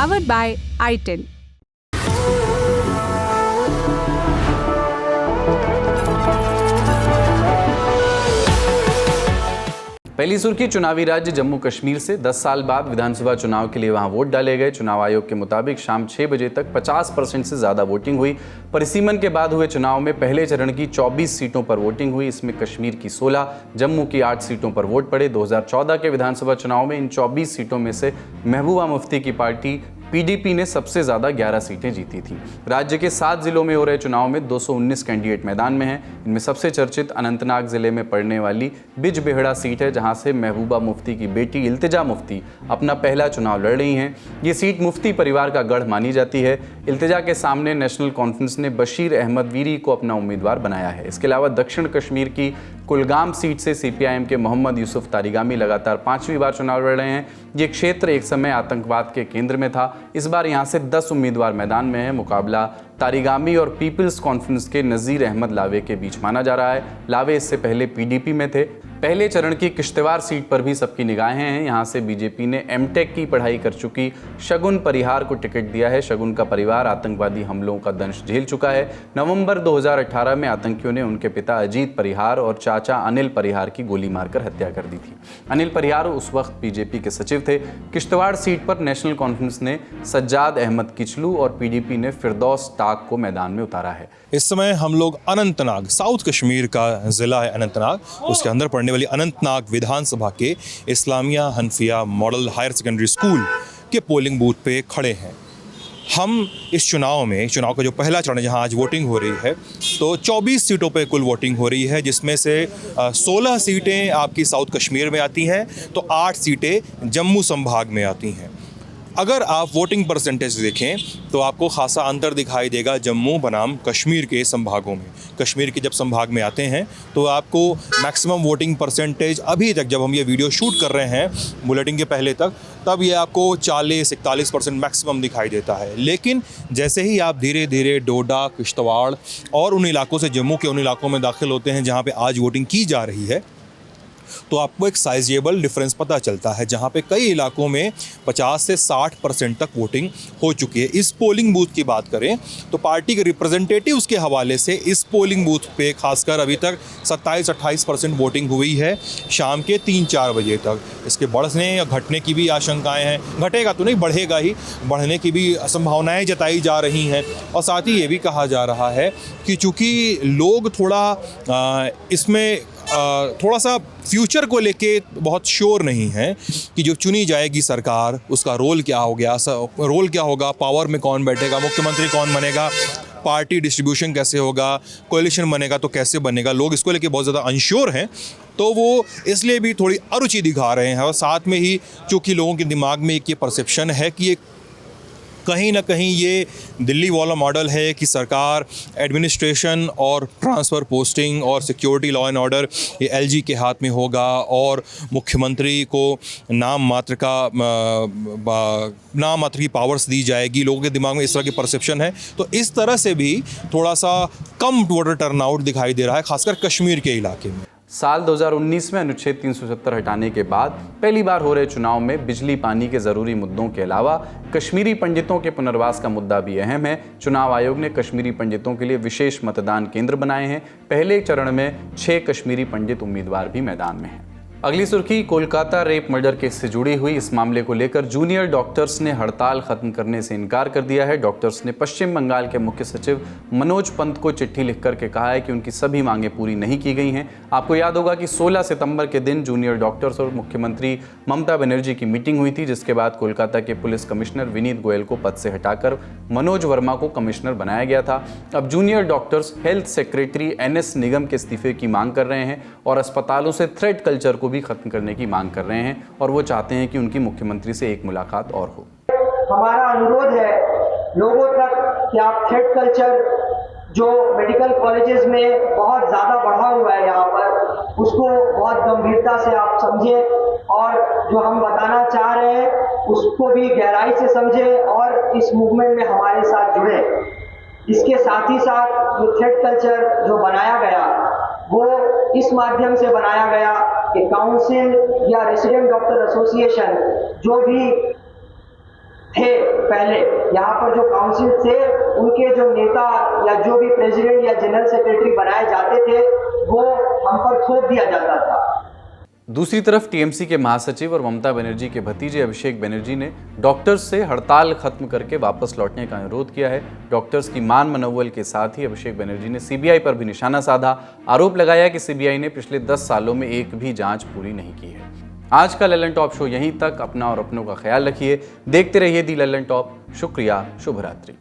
Powered by i10। पहली सुर्खी चुनावी राज्य जम्मू कश्मीर से 10 साल बाद विधानसभा चुनाव के लिए वहां वोट डाले गए। चुनाव आयोग के मुताबिक शाम 6 बजे तक 50% से ज्यादा वोटिंग हुई। परिसीमन के बाद हुए चुनाव में पहले चरण की 24 सीटों पर वोटिंग हुई। इसमें कश्मीर की 16, जम्मू की 8 सीटों पर वोट पड़े। 2014 के विधानसभा चुनाव में इन 24 सीटों में से महबूबा मुफ्ती की पार्टी पीडीपी ने सबसे ज्यादा 11 सीटें जीती थी। राज्य के 7 जिलों में हो रहे चुनाव में 219 कैंडिडेट मैदान में हैं। इनमें सबसे चर्चित अनंतनाग जिले में पड़ने वाली बिजबेहड़ा सीट है, जहां से महबूबा मुफ्ती की बेटी इल्तिजा मुफ्ती अपना पहला चुनाव लड़ रही हैं। ये सीट मुफ्ती परिवार का गढ़ मानी जाती है। इल्तिजा के सामने नेशनल कॉन्फ्रेंस ने बशीर अहमद वीरी को अपना उम्मीदवार बनाया है। इसके अलावा दक्षिण कश्मीर की कुलगाम सीट से सीपीआईएम के मोहम्मद यूसुफ तारिगामी लगातार 5वीं बार चुनाव लड़ रहे हैं। ये क्षेत्र एक समय आतंकवाद के केंद्र में था। इस बार यहां से 10 उम्मीदवार मैदान में हैं। मुकाबला तारिगामी और पीपल्स कॉन्फ्रेंस के नज़ीर अहमद लावे के बीच माना जा रहा है। लावे इससे पहले पीडीपी में थे। पहले चरण की किश्तवाड़ सीट पर भी सबकी निगाहें हैं। यहां से बीजेपी ने एमटेक की पढ़ाई कर चुकी शगुन परिहार को टिकट दिया है। शगुन का परिवार आतंकवादी हमलों का दंश झेल चुका है। नवंबर 2018 में आतंकियों ने उनके पिता अजीत परिहार और चाचा अनिल परिहार की गोली मारकर हत्या कर दी थी। अनिल परिहार उस वक्त बीजेपी के सचिव थे। किश्तवाड़ सीट पर नेशनल कॉन्फ्रेंस ने सज्जाद अहमद किचलू और पीडीपी ने फिरदौस टाक को मैदान में उतारा है। इस समय हम लोग अनंतनाग, साउथ कश्मीर का ज़िला है अनंतनाग, उसके अंदर पड़ने वाली अनंतनाग विधानसभा के Islamia Hanafia model higher secondary school के पोलिंग बूथ पे खड़े हैं। हम इस चुनाव का जो पहला चरण है, जहां आज वोटिंग हो रही है, तो 24 सीटों पे कुल वोटिंग हो रही है, जिसमें से 16 सीटें आपकी साउथ कश्मीर में आती हैं, तो 8 सीटें जम्मू संभाग में आती हैं। अगर आप वोटिंग परसेंटेज देखें तो आपको खासा अंतर दिखाई देगा जम्मू बनाम कश्मीर के संभागों में। कश्मीर के जब संभाग में आते हैं तो आपको मैक्सिमम वोटिंग परसेंटेज अभी तक, जब हम ये वीडियो शूट कर रहे हैं बुलेटिन के पहले तक, तब ये आपको 40-41% मैक्सिमम दिखाई देता है। लेकिन जैसे ही आप धीरे धीरे डोडा, किश्तवाड़ और उन इलाकों से जम्मू के उन इलाकों में दाखिल होते हैं जहाँ पर आज वोटिंग की जा रही है, तो आपको एक साइजेबल डिफरेंस पता चलता है, जहां पे कई इलाकों में 50 से 60% तक वोटिंग हो चुकी है। इस पोलिंग बूथ की बात करें तो पार्टी के रिप्रेजेंटेटिव्स के हवाले से इस पोलिंग बूथ पे खासकर अभी तक 27-28% वोटिंग हुई है शाम के 3-4 बजे तक। इसके बढ़ने या घटने की भी आशंकाएं हैं। घटेगा तो नहीं, बढ़ेगा ही, बढ़ने की भी संभावनाएं जताई जा रही हैं। और साथ ही ये भी कहा जा रहा है कि चूँकि लोग इसमें थोड़ा सा फ्यूचर को लेके बहुत श्योर नहीं है कि जो चुनी जाएगी सरकार, उसका रोल क्या होगा, पावर में कौन बैठेगा, मुख्यमंत्री कौन बनेगा, पार्टी डिस्ट्रीब्यूशन कैसे होगा, कोalition बनेगा तो कैसे बनेगा, लोग इसको लेके बहुत ज़्यादा अनश्योर हैं। तो वो इसलिए भी थोड़ी अरुचि दिखा रहे हैं। और साथ में ही चूँकि लोगों के दिमाग में एक ये परसेप्शन है कि ये कहीं ना कहीं ये दिल्ली वाला मॉडल है कि सरकार एडमिनिस्ट्रेशन और ट्रांसफ़र पोस्टिंग और सिक्योरिटी, लॉ एंड ऑर्डर ये एलजी के हाथ में होगा और मुख्यमंत्री को नाम मात्र की पावर्स दी जाएगी। लोगों के दिमाग में इस तरह की परसेप्शन है। तो इस तरह से भी थोड़ा सा कम वोटर टर्नआउट दिखाई दे रहा है, खासकर कश्मीर के इलाके में। साल 2019 में अनुच्छेद 370 हटाने के बाद पहली बार हो रहे चुनाव में बिजली पानी के ज़रूरी मुद्दों के अलावा कश्मीरी पंडितों के पुनर्वास का मुद्दा भी अहम है। चुनाव आयोग ने कश्मीरी पंडितों के लिए विशेष मतदान केंद्र बनाए हैं। पहले चरण में 6 कश्मीरी पंडित उम्मीदवार भी मैदान में हैं। अगली सुर्खी कोलकाता रेप मर्डर केस से जुड़ी हुई। इस मामले को लेकर जूनियर डॉक्टर्स ने हड़ताल खत्म करने से इनकार कर दिया है। डॉक्टर्स ने पश्चिम बंगाल के मुख्य सचिव मनोज पंत को चिट्ठी लिख करके कहा है कि उनकी सभी मांगें पूरी नहीं की गई हैं। आपको याद होगा कि 16 सितंबर के दिन जूनियर डॉक्टर्स और मुख्यमंत्री ममता बनर्जी की मीटिंग हुई थी, जिसके बाद कोलकाता के पुलिस कमिश्नर विनीत गोयल को पद से हटाकर मनोज वर्मा को कमिश्नर बनाया गया था। अब junior doctors health secretary NS निगम के इस्तीफे की मांग कर रहे हैं और अस्पतालों से थ्रेट कल्चर को भी खत्म करने की मांग कर रहे हैं और वो चाहते हैं कि उनकी मुख्यमंत्री से एक मुलाकात और हो। हमारा अनुरोध है लोगों तक कि आप थ्रेट कल्चर जो मेडिकल कॉलेजेस में बहुत ज़्यादा बढ़ा हुआ है यहाँ पर, उसको बहुत गंभीरता से आप समझें और जो हम बताना चाह रहे हैं उसको भी गहराई से समझें और इस मूवमेंट में हमारे साथ जुड़े। इसके साथ ही साथ जो थ्रेट कल्चर जो बनाया गया वो इस माध्यम से बनाया गया कि काउंसिल या रेसिडेंट डॉक्टर एसोसिएशन जो भी थे पहले, यहाँ पर जो काउंसिल थे उनके जो नेता या जो भी प्रेसिडेंट या जनरल सेक्रेटरी बनाए जाते थे वो हम पर थोप दिया जाता था। दूसरी तरफ टीएमसी के महासचिव और ममता बनर्जी के भतीजे अभिषेक बनर्जी ने डॉक्टर्स से हड़ताल खत्म करके वापस लौटने का अनुरोध किया है। डॉक्टर्स की मान मनोबल के साथ ही अभिषेक बनर्जी ने सीबीआई पर भी निशाना साधा। आरोप लगाया कि सीबीआई ने पिछले 10 सालों में एक भी जांच पूरी नहीं की है। आज का ललन टॉप शो यहीं तक। अपना और अपनों का ख्याल रखिए। देखते रहिए दी ललन टॉप। शुक्रिया। शुभ रात्रि।